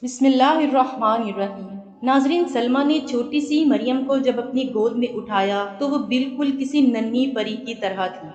بسم اللہ الرحمن الرحیم۔ ناظرین، سلمہ نے چھوٹی سی مریم کو جب اپنی گود میں اٹھایا تو وہ بالکل کسی ننھی پری کی طرح تھی۔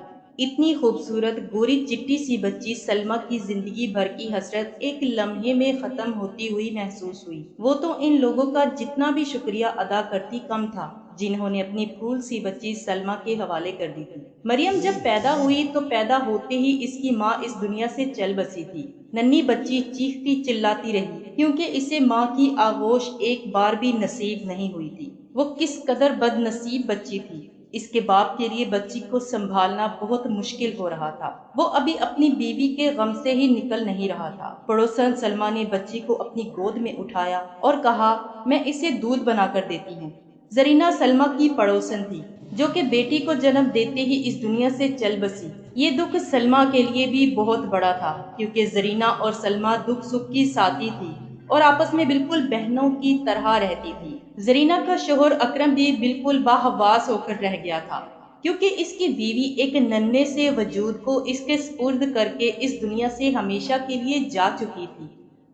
اتنی خوبصورت گوری چٹی سی بچی سلمہ کی زندگی بھر کی حسرت ایک لمحے میں ختم ہوتی ہوئی محسوس ہوئی۔ وہ تو ان لوگوں کا جتنا بھی شکریہ ادا کرتی کم تھا جنہوں نے اپنی پھول سی بچی سلمہ کے حوالے کر دی تھی۔ مریم جب پیدا ہوئی تو پیدا ہوتے ہی اس کی ماں اس دنیا سے چل بسی تھی۔ ننھی بچی چیختی چلاتی رہی کیونکہ اسے ماں کی آغوش ایک بار بھی نصیب نہیں ہوئی تھی۔ وہ کس قدر بد نصیب بچی تھی۔ اس کے باپ کے لیے بچی کو سنبھالنا بہت مشکل ہو رہا تھا۔ وہ ابھی اپنی بیوی کے غم سے ہی نکل نہیں رہا تھا۔ پڑوسن سلمہ نے بچی کو اپنی گود میں اٹھایا اور کہا، میں اسے دودھ بنا کر دیتی ہوں۔ زرینہ سلمہ کی پڑوسن تھی جو کہ بیٹی کو جنم دیتے ہی اس دنیا سے چل بسی۔ یہ دکھ سلمہ کے لیے بھی بہت بڑا تھا کیونکہ زرینہ اور سلمہ دکھ سکھ کی ساتھی تھی اور آپس میں بالکل بہنوں کی طرح رہتی تھی۔ زرینہ کا شوہر اکرم بھی بالکل باحواس ہو کر رہ گیا تھا کیونکہ اس کی بیوی ایک ننھے سے وجود کو اس کے سپرد کر کے اس دنیا سے ہمیشہ کے لیے جا چکی تھی۔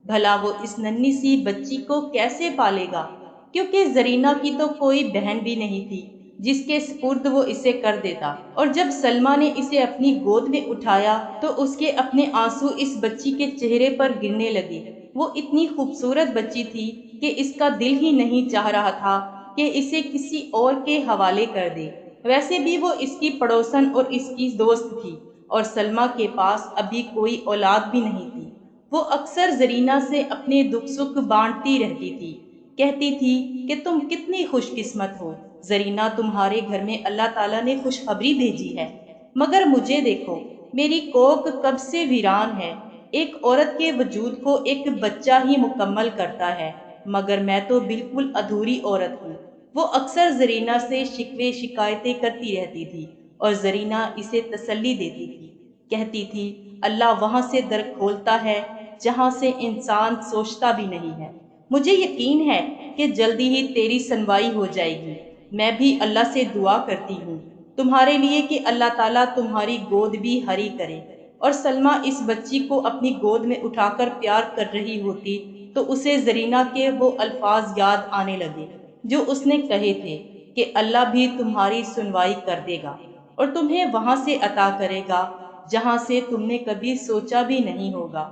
بھلا وہ اس ننھی سی بچی کو کیسے پالے گا کیونکہ زرینہ کی تو کوئی بہن بھی نہیں تھی جس کے سپرد وہ اسے کر دیتا۔ اور جب سلمہ نے اسے اپنی گود میں اٹھایا تو اس کے اپنے آنسو اس بچی کے چہرے پر گرنے لگے۔ وہ اتنی خوبصورت بچی تھی کہ اس کا دل ہی نہیں چاہ رہا تھا کہ اسے کسی اور کے حوالے کر دے۔ ویسے بھی وہ اس کی پڑوسن اور اس کی دوست تھی اور سلمہ کے پاس ابھی کوئی اولاد بھی نہیں تھی۔ وہ اکثر زرینہ سے اپنے دکھ سکھ بانٹتی رہتی تھی، کہتی تھی کہ تم کتنی خوش قسمت ہو زرینہ، تمہارے گھر میں اللہ تعالیٰ نے خوشخبری بھیجی ہے، مگر مجھے دیکھو، میری کوکھ کب سے ویران ہے۔ ایک عورت کے وجود کو ایک بچہ ہی مکمل کرتا ہے مگر میں تو بالکل ادھوری عورت ہوں۔ وہ اکثر زرینہ سے شکوے شکایتیں کرتی رہتی تھی اور زرینہ اسے تسلی دیتی تھی، کہتی تھی اللہ وہاں سے در کھولتا ہے جہاں سے انسان سوچتا بھی نہیں ہے۔ مجھے یقین ہے کہ جلدی ہی تیری سنوائی ہو جائے گی۔ میں بھی اللہ سے دعا کرتی ہوں تمہارے لیے کہ اللہ تعالیٰ تمہاری گود بھی ہری کرے۔ اور سلمہ اس بچی کو اپنی گود میں اٹھا کر پیار کر رہی ہوتی تو اسے زرینہ کے وہ الفاظ یاد آنے لگے جو اس نے کہے تھے کہ اللہ بھی تمہاری سنوائی کر دے گا اور تمہیں وہاں سے عطا کرے گا جہاں سے تم نے کبھی سوچا بھی نہیں ہوگا۔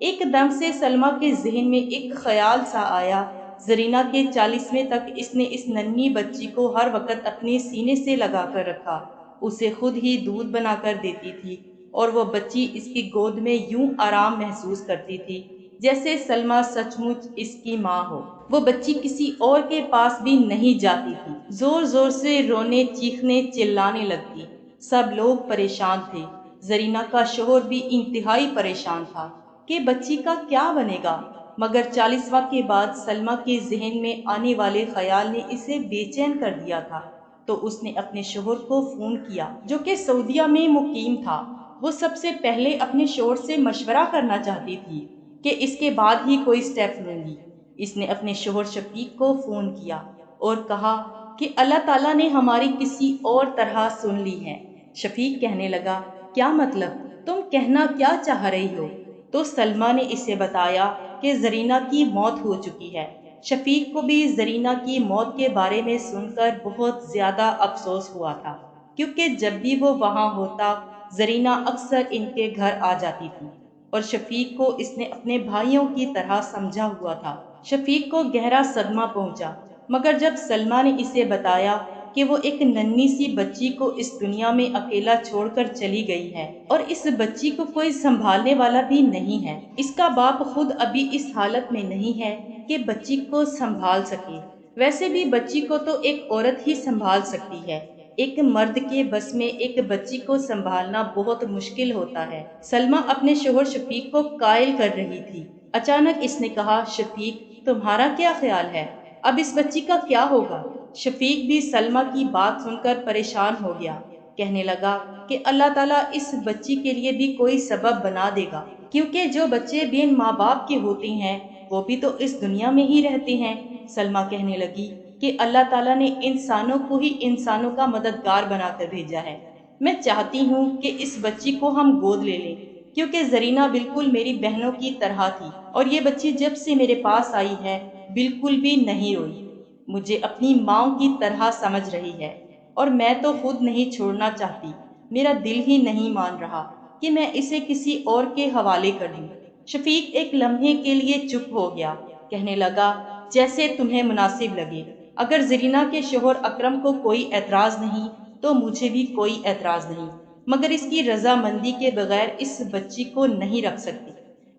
ایک دم سے سلمہ کے ذہن میں ایک خیال سا آیا۔ زرینہ کے 40ویں تک اس نے اس ننھی بچی کو ہر وقت اپنے سینے سے لگا کر رکھا، اسے خود ہی دودھ بنا کر دیتی تھی اور وہ بچی اس کی گود میں یوں آرام محسوس کرتی تھی جیسے سلمہ سچ مچ اس کی ماں ہو۔ وہ بچی کسی اور کے پاس بھی نہیں جاتی تھی، زور زور سے رونے چیخنے چلانے لگتی۔ سب لوگ پریشان تھے، زرینہ کا شوہر بھی انتہائی پریشان تھا کہ بچی کا کیا بنے گا، مگر 40واں کے بعد سلمہ کے ذہن میں آنے والے خیال نے اسے بے چین کر دیا تھا تو اس نے اپنے شوہر کو فون کیا جو کہ سعودیہ میں مقیم تھا۔ وہ سب سے پہلے اپنے شوہر سے مشورہ کرنا چاہتی تھی کہ اس کے بعد ہی کوئی سٹیپ لوں گی۔ اس نے اپنے شوہر شفیق کو فون کیا اور کہا کہ اللہ تعالیٰ نے ہماری کسی اور طرح سن لی ہے۔ شفیق کہنے لگا، کیا مطلب؟ تم کہنا کیا چاہ رہی ہو؟ تو سلمہ نے اسے بتایا کہ زرینہ کی موت ہو چکی ہے۔ شفیق کو بھی زرینہ کی موت کے بارے میں سن کر بہت زیادہ افسوس ہوا تھا کیونکہ جب بھی وہ وہاں ہوتا زرینہ اکثر ان کے گھر آ جاتی تھی اور شفیق کو اس نے اپنے بھائیوں کی طرح سمجھا ہوا تھا۔ شفیق کو گہرا صدمہ پہنچا مگر جب سلمہ نے اسے بتایا کہ وہ ایک ننھی سی بچی کو اس دنیا میں اکیلا چھوڑ کر چلی گئی ہے اور اس بچی کو کوئی سنبھالنے والا بھی نہیں ہے، اس کا باپ خود ابھی اس حالت میں نہیں ہے کہ بچی کو سنبھال سکے۔ ویسے بھی بچی کو تو ایک عورت ہی سنبھال سکتی ہے، ایک مرد کے بس میں ایک بچی کو سنبھالنا بہت مشکل ہوتا ہے۔ سلمہ اپنے شوہر شفیق کو قائل کر رہی تھی، اچانک اس نے کہا، شفیق تمہارا کیا خیال ہے؟ اب اس بچی کا کیا ہوگا؟ شفیق بھی سلمہ کی بات سن کر پریشان ہو گیا، کہنے لگا کہ اللہ تعالیٰ اس بچی کے لیے بھی کوئی سبب بنا دے گا کیونکہ جو بچے بین ماں باپ کے ہوتے ہیں وہ بھی تو اس دنیا میں ہی رہتے ہیں۔ سلمہ کہنے لگی کہ اللہ تعالیٰ نے انسانوں کو ہی انسانوں کا مددگار بنا کر بھیجا ہے۔ میں چاہتی ہوں کہ اس بچی کو ہم گود لے لیں کیونکہ زرینہ بالکل میری بہنوں کی طرح تھی اور یہ بچی جب سے میرے پاس آئی ہے بالکل بھی نہیں روئی، مجھے اپنی ماں کی طرح سمجھ رہی ہے اور میں تو خود نہیں چھوڑنا چاہتی، میرا دل ہی نہیں مان رہا کہ میں اسے کسی اور کے حوالے کر دوں۔ شفیق ایک لمحے کے لیے چپ ہو گیا، کہنے لگا جیسے تمہیں مناسب لگے، اگر زرینہ کے شوہر اکرم کو کوئی اعتراض نہیں تو مجھے بھی کوئی اعتراض نہیں، مگر اس کی رضامندی کے بغیر اس بچی کو نہیں رکھ سکتی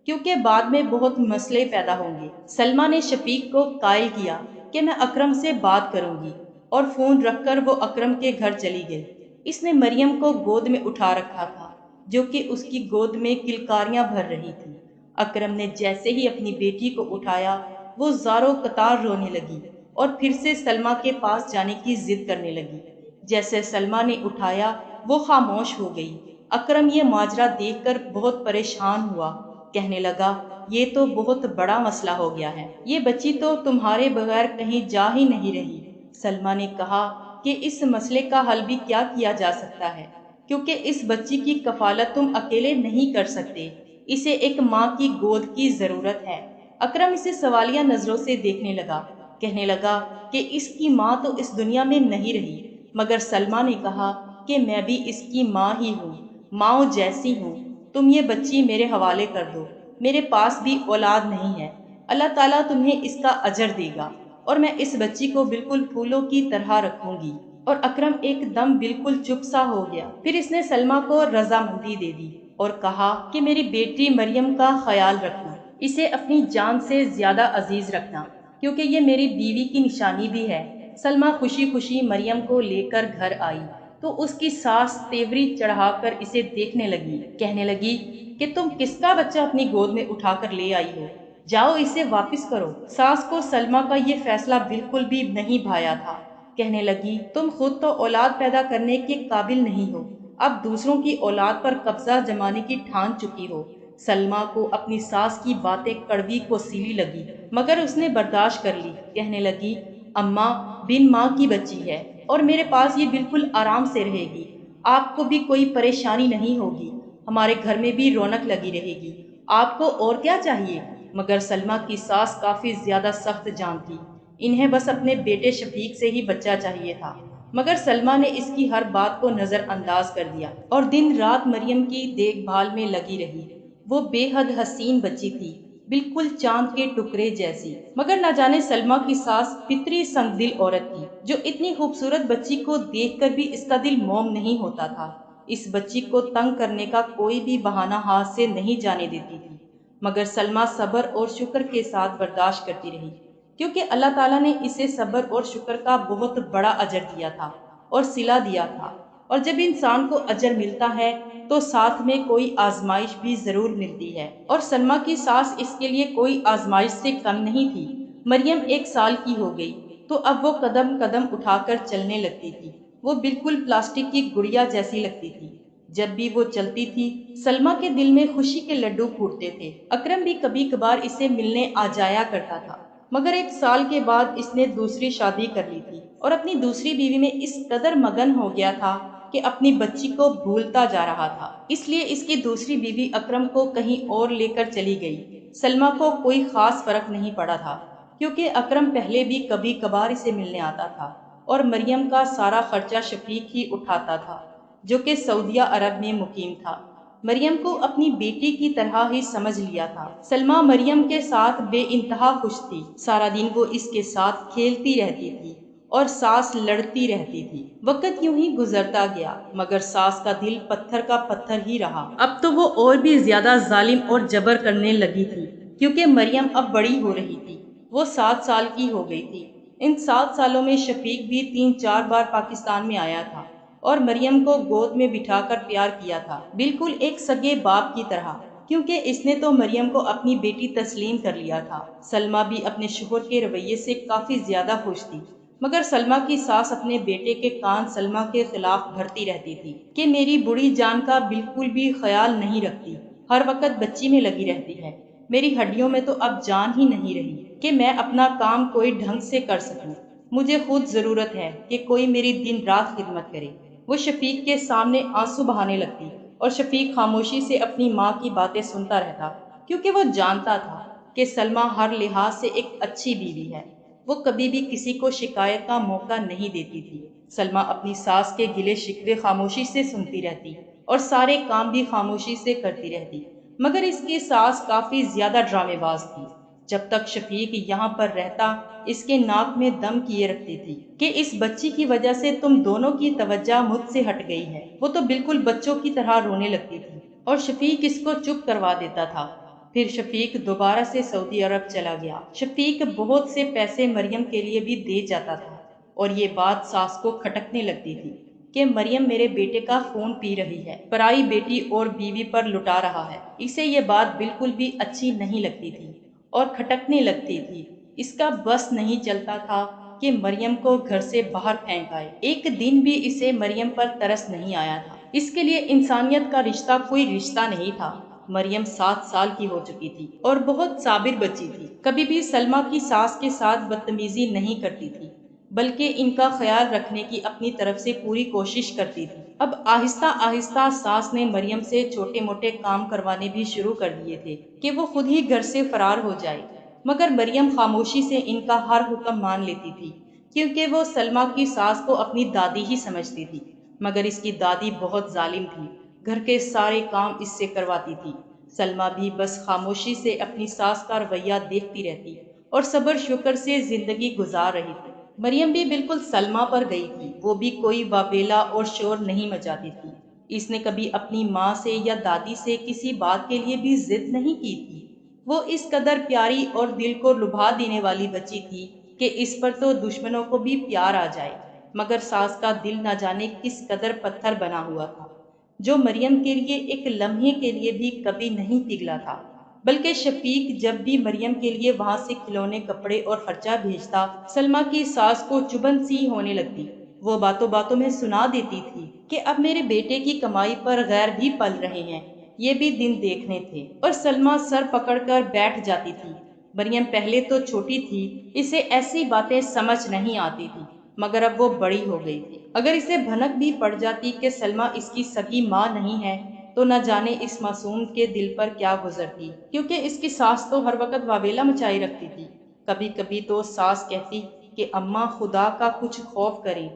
کیونکہ بعد میں بہت مسئلے پیدا ہوں گے۔ سلمہ نے شفیق کو قائل کیا کہ میں اکرم سے بات کروں گی اور فون رکھ کر وہ اکرم کے گھر چلی گئی۔ اس نے مریم کو گود میں اٹھا رکھا تھا جو کہ اس کی گود میں کلکاریاں بھر رہی تھی۔ اکرم نے جیسے ہی اپنی بیٹی کو اٹھایا وہ زاروں قطار رونے لگی اور پھر سے سلمہ کے پاس جانے کی ضد کرنے لگی۔ جیسے سلمہ نے اٹھایا وہ خاموش ہو گئی۔ اکرم یہ ماجرا دیکھ کر بہت پریشان ہوا، کہنے لگا یہ تو بہت بڑا مسئلہ ہو گیا ہے، یہ بچی تو تمہارے بغیر کہیں جا ہی نہیں رہی۔ سلمہ نے کہا کہ اس مسئلے کا حل بھی کیا جا سکتا ہے کیونکہ اس بچی کی کفالت تم اکیلے نہیں کر سکتے، اسے ایک ماں کی گود کی ضرورت ہے۔ اکرم اسے سوالیہ نظروں سے دیکھنے لگا، کہنے لگا کہ اس کی ماں تو اس دنیا میں نہیں رہی، مگر سلمہ نے کہا کہ میں بھی اس کی ماں ہی ہوں، ماں جیسی ہوں، تم یہ بچی میرے حوالے کر دو، میرے پاس بھی اولاد نہیں ہے، اللہ تعالیٰ تمہیں اس کا اجر دے گا اور میں اس بچی کو بالکل پھولوں کی طرح رکھوں گی۔ اور اکرم ایک دم بالکل چپ سا ہو گیا، پھر اس نے سلمہ کو رضامندی دے دی اور کہا کہ میری بیٹی مریم کا خیال رکھنا، اسے اپنی جان سے زیادہ عزیز رکھنا کیونکہ یہ میری بیوی کی نشانی بھی ہے۔ سلمہ خوشی خوشی مریم کو لے کر گھر آئی تو اس کی ساس تیوری چڑھا کر اسے دیکھنے لگی، کہنے لگی کہ تم کس کا بچہ اپنی گود میں اٹھا کر لے آئی ہو، جاؤ اسے واپس کرو۔ ساس کو سلمہ کا یہ فیصلہ بالکل بھی نہیں بھایا تھا، کہنے لگی تم خود تو اولاد پیدا کرنے کے قابل نہیں ہو، اب دوسروں کی اولاد پر قبضہ جمانے کی ٹھان چکی ہو۔ سلمہ کو اپنی ساس کی باتیں کڑوی کوسیلی لگی مگر اس نے برداشت کر لی، کہنے لگی اماں بن ماں کی بچی ہے اور میرے پاس یہ بالکل آرام سے رہے گی، آپ کو بھی کوئی پریشانی نہیں ہوگی، ہمارے گھر میں بھی رونق لگی رہے گی، آپ کو اور کیا چاہیے؟ مگر سلمہ کی ساس کافی زیادہ سخت جان تھی، انہیں بس اپنے بیٹے شفیق سے ہی بچہ چاہیے تھا، مگر سلمہ نے اس کی ہر بات کو نظر انداز کر دیا اور دن رات مریم کی دیکھ بھال میں لگی رہی۔ وہ بے حد حسین بچی تھی، بالکل چاند کے ٹکڑے جیسی، مگر نہ جانے سلمہ کی ساس فطری سنگ دل عورت تھی جو اتنی خوبصورت بچی کو دیکھ کر بھی اس کا دل موم نہیں ہوتا تھا، اس بچی کو تنگ کرنے کا کوئی بھی بہانہ ہاتھ سے نہیں جانے دیتی تھی، مگر سلمہ صبر اور شکر کے ساتھ برداشت کرتی رہی کیونکہ اللہ تعالیٰ نے اسے صبر اور شکر کا بہت بڑا اجر دیا تھا اور صلہ دیا تھا، اور جب انسان کو اجر ملتا ہے تو ساتھ میں کوئی آزمائش بھی ضرور ملتی ہے، اور سلمہ کی ساس اس کے لیے کوئی آزمائش سے کم نہیں تھی۔ مریم 1 سال کی ہو گئی تو اب وہ قدم قدم اٹھا کر چلنے لگتی تھی، وہ بالکل پلاسٹک کی گڑیا جیسی لگتی تھی، جب بھی وہ چلتی تھی سلمہ کے دل میں خوشی کے لڈو پھوٹتے تھے۔ اکرم بھی کبھی کبھار اسے ملنے آ جایا کرتا تھا، مگر 1 سال کے بعد اس نے دوسری شادی کر لی تھی اور اپنی دوسری بیوی میں اس قدر مگن ہو گیا تھا کہ اپنی بچی کو بھولتا جا رہا تھا، اس لیے اس کی دوسری بیوی اکرم کو کہیں اور لے کر چلی گئی۔ سلمہ کو کوئی خاص فرق نہیں پڑا تھا کیونکہ اکرم پہلے بھی کبھی کبھار اسے ملنے آتا تھا اور مریم کا سارا خرچہ شفیق ہی اٹھاتا تھا جو کہ سعودیہ عرب میں مقیم تھا۔ مریم کو اپنی بیٹی کی طرح ہی سمجھ لیا تھا۔ سلمہ مریم کے ساتھ بے انتہا خوش تھی، سارا دن وہ اس کے ساتھ کھیلتی رہتی تھی اور ساس لڑتی رہتی تھی۔ وقت یوں ہی گزرتا گیا مگر ساس کا دل پتھر کا پتھر ہی رہا۔ اب تو وہ اور بھی زیادہ ظالم اور جبر کرنے لگی تھی کیونکہ مریم اب بڑی ہو رہی تھی، وہ 7 سال کی ہو گئی تھی۔ ان 7 سالوں میں شفیق بھی 3 4 بار پاکستان میں آیا تھا اور مریم کو گود میں بٹھا کر پیار کیا تھا، بالکل ایک سگے باپ کی طرح، کیونکہ اس نے تو مریم کو اپنی بیٹی تسلیم کر لیا تھا۔ سلمہ بھی اپنے شوہر کے رویے سے کافی زیادہ خوش تھی مگر سلمہ کی ساس اپنے بیٹے کے کان سلمہ کے خلاف بھرتی رہتی تھی کہ میری بڑی جان کا بالکل بھی خیال نہیں رکھتی، ہر وقت بچی میں لگی رہتی ہے، میری ہڈیوں میں تو اب جان ہی نہیں رہی کہ میں اپنا کام کوئی ڈھنگ سے کر سکوں، مجھے خود ضرورت ہے کہ کوئی میری دن رات خدمت کرے۔ وہ شفیق کے سامنے آنسو بہانے لگتی اور شفیق خاموشی سے اپنی ماں کی باتیں سنتا رہتا، کیونکہ وہ جانتا تھا کہ سلمیٰ ہر لحاظ سے ایک اچھی بیوی ہے۔ وہ کبھی بھی کسی کو شکایت کا موقع نہیں دیتی تھی۔ سلمیٰ اپنی ساس کے گلے شکوے خاموشی سے سنتی رہتی اور سارے کام بھی خاموشی سے کرتی رہتی، مگر اس کی ساس کافی زیادہ ڈرامے باز تھی۔ جب تک شفیق یہاں پر رہتا، اس کے ناک میں دم کیے رکھتی تھی کہ اس بچی کی وجہ سے تم دونوں کی توجہ مجھ سے ہٹ گئی ہے۔ وہ تو بالکل بچوں کی طرح رونے لگتی تھی اور شفیق اس کو چپ کروا دیتا تھا۔ پھر شفیق دوبارہ سے سعودی عرب چلا گیا۔ شفیق بہت سے پیسے مریم کے لیے بھی دے جاتا تھا، اور یہ بات ساس کو کھٹکنے لگتی تھی کہ مریم میرے بیٹے کا خون پی رہی ہے، پرائی بیٹی اور بیوی پر لٹا رہا ہے۔ اسے یہ بات بالکل بھی اچھی نہیں لگتی تھی اور کھٹکنے لگتی تھی۔ اس کا بس نہیں چلتا تھا کہ مریم کو گھر سے باہر پھینک آئے۔ ایک دن بھی اسے مریم پر ترس نہیں آیا تھا۔ اس کے لیے انسانیت کا رشتہ کوئی رشتہ نہیں تھا۔ مریم 7 سال کی ہو چکی تھی اور بہت صابر بچی تھی۔ کبھی بھی سلمیٰ کی ساس کے ساتھ بدتمیزی نہیں کرتی تھی، بلکہ ان کا خیال رکھنے کی اپنی طرف سے پوری کوشش کرتی تھی۔ اب آہستہ آہستہ ساس نے مریم سے چھوٹے موٹے کام کروانے بھی شروع کر دیے تھے کہ وہ خود ہی گھر سے فرار ہو جائے، مگر مریم خاموشی سے ان کا ہر حکم مان لیتی تھی، کیونکہ وہ سلمیٰ کی ساس کو اپنی دادی ہی سمجھتی تھی۔ مگر اس کی دادی بہت ظالم تھی، گھر کے سارے کام اس سے کرواتی تھی۔ سلمیٰ بھی بس خاموشی سے اپنی ساس کا رویہ دیکھتی رہتی اور صبر شکر سے زندگی گزار رہی تھی۔ مریم بھی بالکل سلمیٰ پر گئی تھی۔ وہ بھی کوئی واویلا اور شور نہیں مچاتی تھی۔ اس نے کبھی اپنی ماں سے یا دادی سے کسی بات کے لیے بھی ضد نہیں کی تھی۔ وہ اس قدر پیاری اور دل کو لبھا دینے والی بچی تھی کہ اس پر تو دشمنوں کو بھی پیار آ جائے، مگر ساس کا دل نہ جانے کس قدر پتھر بنا ہوا تھا، جو مریم کے لیے ایک لمحے کے لیے بھی کبھی نہیں پگھلا تھا۔ بلکہ شفیق جب بھی مریم کے لیے وہاں سے کھلونے، کپڑے اور خرچہ بھیجتا، سلمیٰ کی ساس کو چبھن سی ہونے لگتی۔ وہ باتوں باتوں میں سنا دیتی تھی کہ اب میرے بیٹے کی کمائی پر غیر بھی پل رہے ہیں، یہ بھی دن دیکھنے تھے، اور سلمیٰ سر پکڑ کر بیٹھ جاتی تھی۔ مریم پہلے تو چھوٹی تھی، اسے ایسی باتیں سمجھ نہیں آتی تھی، مگر اب وہ بڑی ہو گئی تھی۔ اگر اسے بھنک بھی پڑ جاتی کہ سلمیٰ اس کی سگی ماں نہیں ہے، تو نہ جانے اس معصوم کے دل پر کیا گزرتی، کیونکہ اس کی ساس تو ہر وقت واویلا مچائی رکھتی تھی۔ کبھی کبھی تو ساس کہتی کہ اماں خدا کا کچھ خوف کریں،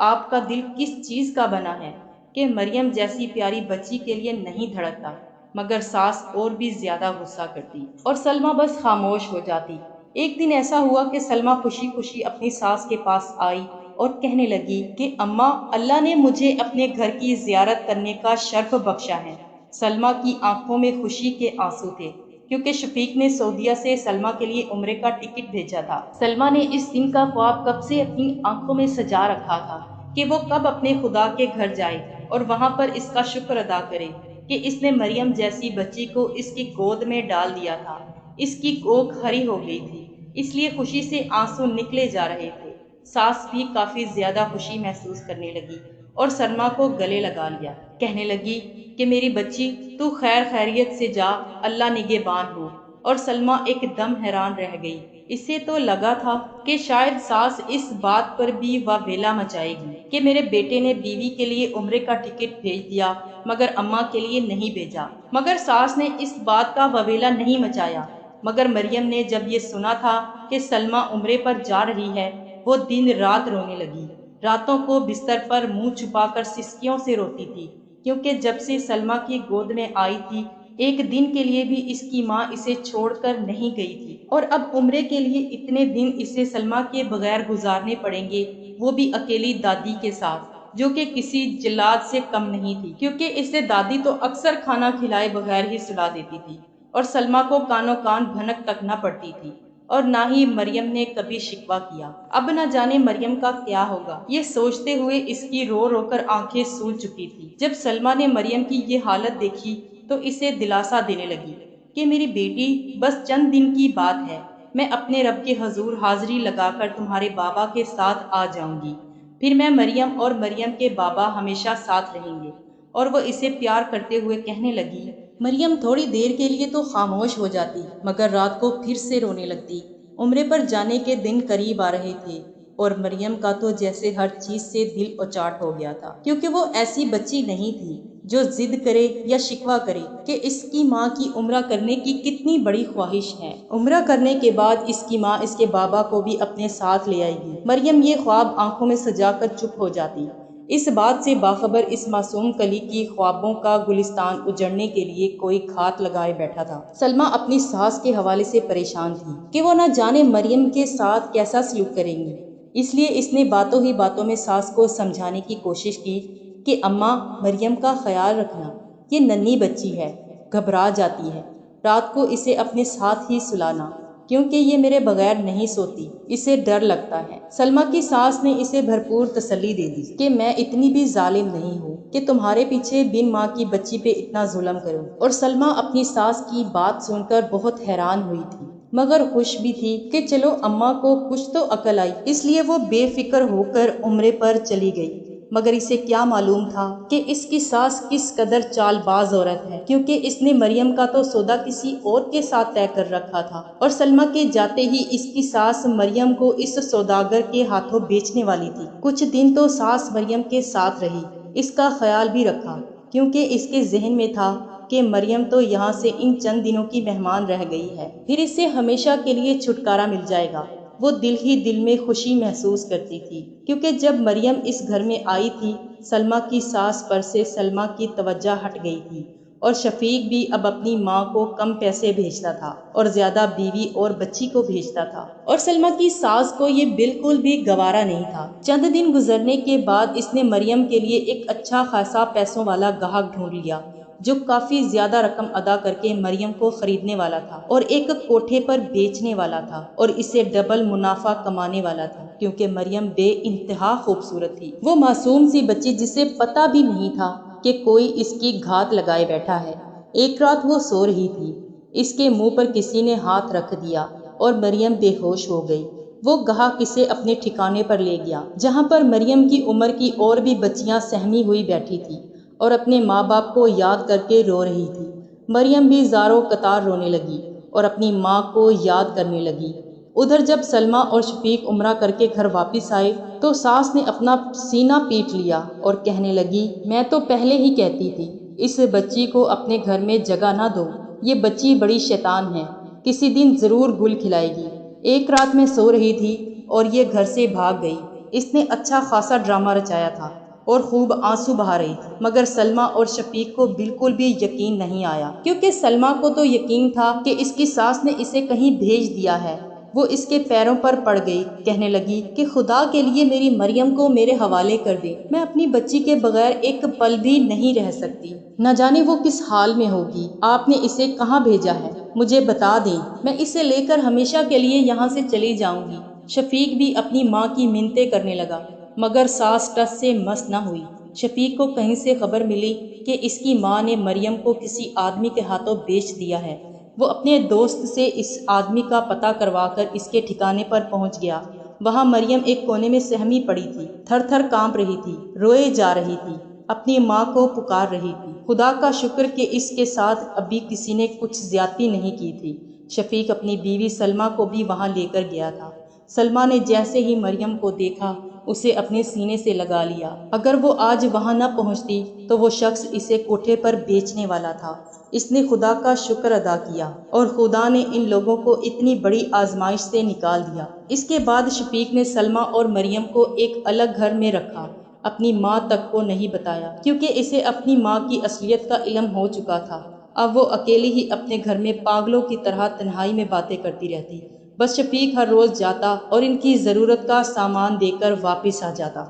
آپ کا دل کس چیز کا بنا ہے کہ مریم جیسی پیاری بچی کے لیے نہیں دھڑکتا، مگر ساس اور بھی زیادہ غصہ کرتی اور سلمیٰ بس خاموش ہو جاتی۔ ایک دن ایسا ہوا کہ سلمیٰ خوشی خوشی اپنی ساس کے پاس آئی اور کہنے لگی کہ اماں، اللہ نے مجھے اپنے گھر کی زیارت کرنے کا شرف بخشا ہے۔ سلمیٰ کی آنکھوں میں خوشی کے آنسو تھے، کیونکہ شفیق نے سعودیہ سے سلمیٰ کے لیے عمرے کا ٹکٹ بھیجا تھا۔ سلمیٰ نے اس دن کا خواب کب سے اپنی آنکھوں میں سجا رکھا تھا کہ وہ کب اپنے خدا کے گھر جائے اور وہاں پر اس کا شکر ادا کرے کہ اس نے مریم جیسی بچی کو اس کی گود میں ڈال دیا تھا۔ اس کی کوکھ ہری ہو گئی تھی، اس لیے خوشی سے آنسو نکلے جا رہے تھے۔ ساس بھی کافی زیادہ خوشی محسوس کرنے لگی اور سلمیٰ کو گلے لگا لیا، کہنے لگی کہ میری بچی، تو خیر خیریت سے جا، اللہ نگہبان ہو۔ اور سلمیٰ ایک دم حیران رہ گئی۔ اسے تو لگا تھا کہ شاید ساس اس بات پر بھی واویلا مچائے گی کہ میرے بیٹے نے بیوی کے لیے عمرے کا ٹکٹ بھیج دیا مگر اماں کے لیے نہیں بھیجا، مگر ساس نے اس بات کا واویلا نہیں مچایا۔ مگر مریم نے جب یہ سنا تھا کہ سلمیٰ عمرے پر جا رہی ہے، وہ دن رات رونے لگی۔ راتوں کو بستر پر منہ چھپا کر سسکیوں سے روتی تھی، کیونکہ جب سے سلمیٰ کی گود میں آئی تھی، ایک دن کے لیے بھی اس کی ماں اسے چھوڑ کر نہیں گئی تھی، اور اب عمرے کے لیے اتنے دن اسے سلمیٰ کے بغیر گزارنے پڑیں گے، وہ بھی اکیلی دادی کے ساتھ، جو کہ کسی جلاد سے کم نہیں تھی، کیونکہ اسے دادی تو اکثر کھانا کھلائے بغیر ہی سلا دیتی تھی اور سلمیٰ کو کانوں کان بھنک تک نہ پڑتی تھی، اور نہ ہی مریم نے کبھی شکوہ کیا۔ اب نہ جانے مریم کا کیا ہوگا، یہ سوچتے ہوئے اس کی رو رو کر آنکھیں سوج چکی تھی۔ جب سلمیٰ نے مریم کی یہ حالت دیکھی تو اسے دلاسا دینے لگی کہ میری بیٹی، بس چند دن کی بات ہے، میں اپنے رب کے حضور حاضری لگا کر تمہارے بابا کے ساتھ آ جاؤں گی، پھر میں مریم اور مریم کے بابا ہمیشہ ساتھ رہیں گے۔ اور وہ اسے پیار کرتے ہوئے کہنے لگی۔ مریم تھوڑی دیر کے لیے تو خاموش ہو جاتی، مگر رات کو پھر سے رونے لگتی۔ عمرے پر جانے کے دن قریب آ رہے تھے اور مریم کا تو جیسے ہر چیز سے دل اچاٹ ہو گیا تھا، کیونکہ وہ ایسی بچی نہیں تھی جو ضد کرے یا شکوہ کرے کہ اس کی ماں کی عمرہ کرنے کی کتنی بڑی خواہش ہے، عمرہ کرنے کے بعد اس کی ماں اس کے بابا کو بھی اپنے ساتھ لے آئے گی۔ مریم یہ خواب آنکھوں میں سجا کر چپ ہو جاتی۔ اس بات سے باخبر اس معصوم کلی کی خوابوں کا گلستان اجڑنے کے لیے کوئی گھات لگائے بیٹھا تھا۔ سلمیٰ اپنی ساس کے حوالے سے پریشان تھی کہ وہ نہ جانے مریم کے ساتھ کیسا سلوک کریں گی، اس لیے اس نے باتوں ہی باتوں میں ساس کو سمجھانے کی کوشش کی کہ اماں، مریم کا خیال رکھنا، یہ ننھی بچی ہے، گھبرا جاتی ہے، رات کو اسے اپنے ساتھ ہی سلانا، کیونکہ یہ میرے بغیر نہیں سوتی، اسے ڈر لگتا ہے۔ سلمیٰ کی ساس نے اسے بھرپور تسلی دے دی کہ میں اتنی بھی ظالم نہیں ہوں کہ تمہارے پیچھے بن ماں کی بچی پہ اتنا ظلم کروں۔ اور سلمیٰ اپنی ساس کی بات سن کر بہت حیران ہوئی تھی، مگر خوش بھی تھی کہ چلو اماں کو کچھ تو عقل آئی، اس لیے وہ بے فکر ہو کر عمرے پر چلی گئی۔ مگر اسے کیا معلوم تھا کہ اس کی ساس کس قدر چال باز عورت ہے، کیونکہ اس نے مریم کا تو سودا کسی اور کے ساتھ طے کر رکھا تھا، اور سلمیٰ کے جاتے ہی اس کی ساس مریم کو اس سوداگر کے ہاتھوں بیچنے والی تھی۔ کچھ دن تو ساس مریم کے ساتھ رہی، اس کا خیال بھی رکھا، کیونکہ اس کے ذہن میں تھا کہ مریم تو یہاں سے ان چند دنوں کی مہمان رہ گئی ہے، پھر اسے ہمیشہ کے لیے چھٹکارا مل جائے گا۔ وہ دل ہی دل میں خوشی محسوس کرتی تھی، کیونکہ جب مریم اس گھر میں آئی تھی، سلمیٰ کی ساس پر سے سلمیٰ کی توجہ ہٹ گئی تھی، اور شفیق بھی اب اپنی ماں کو کم پیسے بھیجتا تھا اور زیادہ بیوی اور بچی کو بھیجتا تھا، اور سلمیٰ کی ساس کو یہ بالکل بھی گوارا نہیں تھا۔ چند دن گزرنے کے بعد اس نے مریم کے لیے ایک اچھا خاصا پیسوں والا گاہک ڈھونڈ لیا، جو کافی زیادہ رقم ادا کر کے مریم کو خریدنے والا تھا اور ایک کوٹھے پر بیچنے والا تھا، اور اسے ڈبل منافع کمانے والا تھا، کیونکہ مریم بے انتہا خوبصورت تھی۔ وہ معصوم سی بچی جسے پتہ بھی نہیں تھا کہ کوئی اس کی گھات لگائے بیٹھا ہے۔ ایک رات وہ سو رہی تھی، اس کے منہ پر کسی نے ہاتھ رکھ دیا اور مریم بے ہوش ہو گئی۔ وہ گاہک اسے اپنے ٹھکانے پر لے گیا، جہاں پر مریم کی عمر کی اور بھی بچیاں سہمی ہوئی بیٹھی تھی اور اپنے ماں باپ کو یاد کر کے رو رہی تھی۔ مریم بھی زاروں قطار رونے لگی اور اپنی ماں کو یاد کرنے لگی۔ ادھر جب سلمیٰ اور شفیق عمرہ کر کے گھر واپس آئے تو ساس نے اپنا سینہ پیٹ لیا اور کہنے لگی، میں تو پہلے ہی کہتی تھی اس بچی کو اپنے گھر میں جگہ نہ دو، یہ بچی بڑی شیطان ہے، کسی دن ضرور گل کھلائے گی۔ ایک رات میں سو رہی تھی اور یہ گھر سے بھاگ گئی۔ اس نے اچھا خاصا ڈرامہ رچایا تھا اور خوب آنسو بہا رہی تھی، مگر سلمیٰ اور شفیق کو بالکل بھی یقین نہیں آیا، کیونکہ سلمیٰ کو تو یقین تھا کہ اس کی ساس نے اسے کہیں بھیج دیا ہے۔ وہ اس کے پیروں پر پڑ گئی، کہنے لگی کہ خدا کے لیے میری مریم کو میرے حوالے کر دے، میں اپنی بچی کے بغیر ایک پل بھی نہیں رہ سکتی، نہ جانے وہ کس حال میں ہوگی، آپ نے اسے کہاں بھیجا ہے، مجھے بتا دیں، میں اسے لے کر ہمیشہ کے لیے یہاں سے چلی جاؤں گی۔ شفیق بھی اپنی ماں کی منتیں کرنے لگا، مگر ساس ٹس سے مس نہ ہوئی۔ شفیق کو کہیں سے خبر ملی کہ اس کی ماں نے مریم کو کسی آدمی کے ہاتھوں بیچ دیا ہے۔ وہ اپنے دوست سے اس آدمی کا پتہ کروا کر اس کے ٹھکانے پر پہنچ گیا۔ وہاں مریم ایک کونے میں سہمی پڑی تھی، تھر تھر کانپ رہی تھی، روئے جا رہی تھی، اپنی ماں کو پکار رہی تھی۔ خدا کا شکر کہ اس کے ساتھ ابھی کسی نے کچھ زیادتی نہیں کی تھی۔ شفیق اپنی بیوی سلمیٰ کو بھی وہاں لے کر گیا تھا۔ سلمیٰ نے جیسے ہی مریم کو دیکھا، اسے اپنے سینے سے لگا لیا۔ اگر وہ آج وہاں نہ پہنچتی تو وہ شخص اسے کوٹھے پر بیچنے والا تھا۔ اس نے خدا کا شکر ادا کیا اور خدا نے ان لوگوں کو اتنی بڑی آزمائش سے نکال دیا۔ اس کے بعد شفیق نے سلمیٰ اور مریم کو ایک الگ گھر میں رکھا، اپنی ماں تک کو نہیں بتایا، کیونکہ اسے اپنی ماں کی اصلیت کا علم ہو چکا تھا۔ اب وہ اکیلی ہی اپنے گھر میں پاگلوں کی طرح تنہائی میں باتیں کرتی رہتی، بس شفیق ہر روز جاتا اور ان کی ضرورت کا سامان دے کر واپس آ جاتا۔